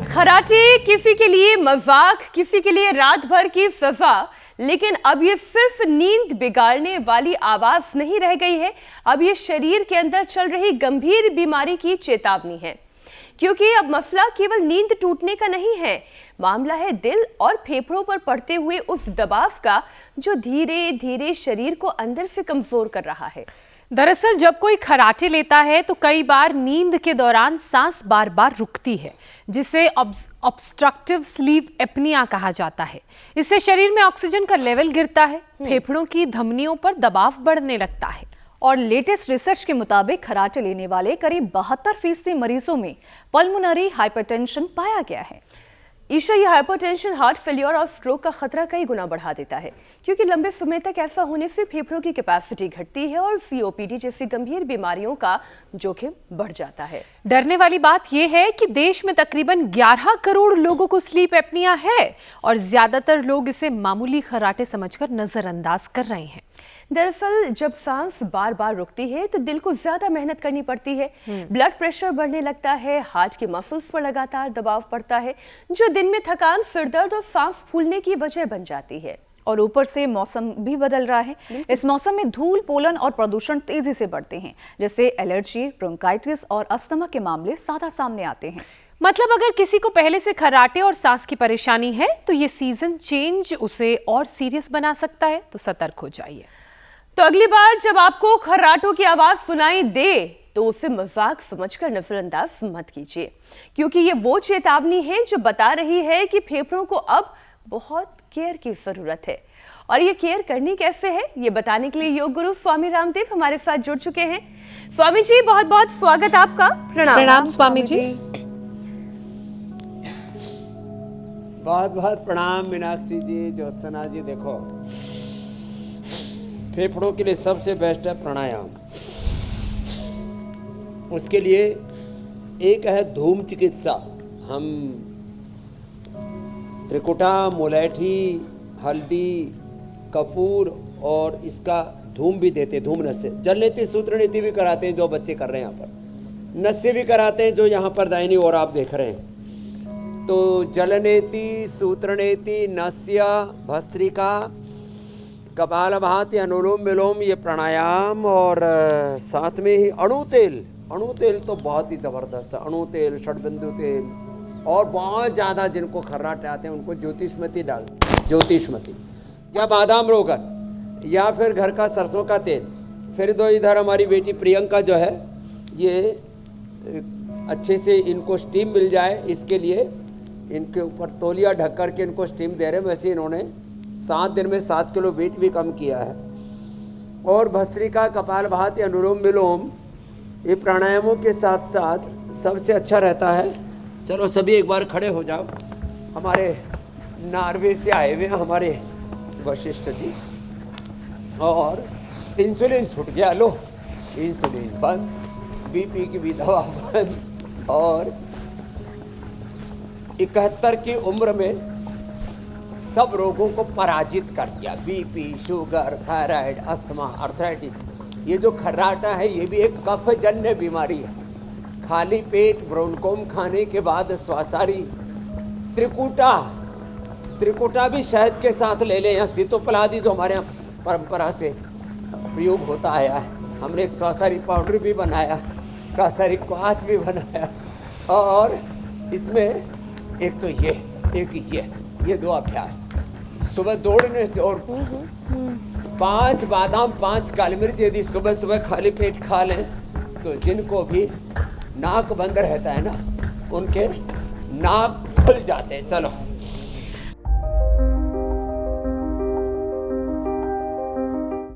Karate किसी के लिए मजाक, किसी के लिए रात भर की सजा, लेकिन अब ये सिर्फ नींद बिगाड़ने वाली आवाज नहीं रह गई है। अब ये शरीर के अंदर चल रही गंभीर बीमारी की चेतावनी है, क्योंकि अब मसला केवल नींद टूटने का नहीं है, मामला है दिल और फेफड़ों पर पड़ते हुए उस दबाव का जो धीरे धीरे शरीर को अंदर से कमजोर कर रहा है। दरअसल जब कोई खराटे लेता है तो कई बार नींद के दौरान सांस बार बार रुकती है, जिसे ऑब्स्ट्रक्टिव स्लीप एपनिया कहा जाता है। इससे शरीर में ऑक्सीजन का लेवल गिरता है, फेफड़ों की धमनियों पर दबाव बढ़ने लगता है। और लेटेस्ट रिसर्च के मुताबिक खराटे लेने वाले करीब 72% मरीजों में पल्मोनरी हाइपरटेंशन पाया गया है। ईशा, ये हाइपरटेंशन हार्ट फेलियर और स्ट्रोक का खतरा कई गुना बढ़ा देता है, क्योंकि लंबे समय तक ऐसा होने से फेफड़ों की कैपेसिटी घटती है और सीओपीडी जैसी गंभीर बीमारियों का जोखिम बढ़ जाता है। डरने वाली बात यह है कि देश में तकरीबन 11 करोड़ लोगों को स्लीप एपनिया है और ज्यादातर लोग इसे मामूली खराटे समझकर नजरअंदाज कर रहे हैं। दरअसल जब सांस बार बार रुकती है तो दिल को ज्यादा मेहनत करनी पड़ती है, ब्लड प्रेशर बढ़ने लगता है, हार्ट के मसल्स पर लगातार दबाव पड़ता है, जो दिन में थकान, सिरदर्द और सांस फूलने की वजह बन जाती है। और ऊपर से मौसम भी बदल रहा है। इस मौसम में धूल, पोलन और प्रदूषण तेजी से बढ़ते हैं, जिससे एलर्जी, ब्रोंकाइटिस और अस्थमा के मामले ज्यादा सामने आते हैं। मतलब अगर किसी को पहले से खर्राटे और सांस की परेशानी है तो ये सीजन चेंज उसे और सीरियस बना सकता है, तो सतर्क हो जाइए। तो अगली बार जब आपको खर्राटों की आवाज सुनाई दे तो उसे मजाक समझकर नजरअंदाज मत कीजिए, क्योंकि ये वो चेतावनी है जो बता रही है कि फेफड़ों को अब बहुत केयर की जरूरत है। और ये केयर करनी कैसे है, ये बताने के लिए योग गुरु स्वामी रामदेव हमारे साथ जुड़ चुके हैं। स्वामी जी, बहुत बहुत स्वागत आपका। प्रणाम स्वामी जी। बहुत बहुत प्रणाम मीनाक्षी जी, ज्योत्सना जी। देखो, फेफड़ों के लिए सबसे बेस्ट है प्राणायाम। उसके लिए एक है धूम चिकित्सा। हम त्रिकुटा, मुलैठी, हल्दी, कपूर और इसका धूम भी देते, धूम नस्से, जल नीति, सूत्र नीति भी कराते हैं जो बच्चे कर रहे हैं यहाँ पर, नस्से भी कराते हैं जो यहाँ पर दाहिनी ओर आप देख रहे हैं। तो जलनेति, सूत्रनेति, नस्य, भस्त्रिका, कपालभाति, अनुलोम विलोम, ये प्राणायाम, और साथ में ही अणु तेल। अणु तेल तो बहुत ही ज़बरदस्त है। अणु तेल, षडबिंदु तेल, और बहुत ज़्यादा जिनको खर्राटे आते हैं उनको ज्योतिष्मती डाल, ज्योतिष्मती या बादाम रोगन, या फिर घर का सरसों का तेल। फिर दो इधर हमारी बेटी प्रियंका जो है, ये अच्छे से इनको स्टीम मिल जाए, इसके लिए इनके ऊपर तौलिया ढक कर के इनको स्टीम दे रहे हैं। वैसे इन्होंने 7 दिन में 7 किलो वेट भी कम किया है। और भस्त्रिका, कपालभाति, अनुलोम विलोम, ये प्राणायामों के साथ साथ सबसे अच्छा रहता है। चलो सभी एक बार खड़े हो जाओ। हमारे नॉर्वे से आए हुए हैं हमारे वशिष्ठ जी, और इंसुलिन छूट गया, लो इंसुलिन बंद, बीपी की भी दवा बंद, और 71 की उम्र में सब रोगों को पराजित कर दिया। BP, sugar, thyroid, asthma, arthritis. ये जो खर्राटा है ये भी एक कफजन्य बीमारी है। खाली पेट, ब्रोंकोम खाने के बाद श्वासारी, त्रिकुटा भी शहद के साथ ले लें, या सीतोपलादी जो हमारे यहाँ परंपरा से प्रयोग होता आया है। हमने एक श्वासारी पाउडर भी बनाया, श्वासारी क्वाथ भी बनाया, और इसमें एक तो ये 2 अभ्यास सुबह दौड़ने से, और 5 बादाम, 5 काली मिर्च यदि सुबह सुबह खाली पेट खा लें तो जिनको भी नाक बंद रहता है ना, उनके नाक खुल जाते हैं। चलो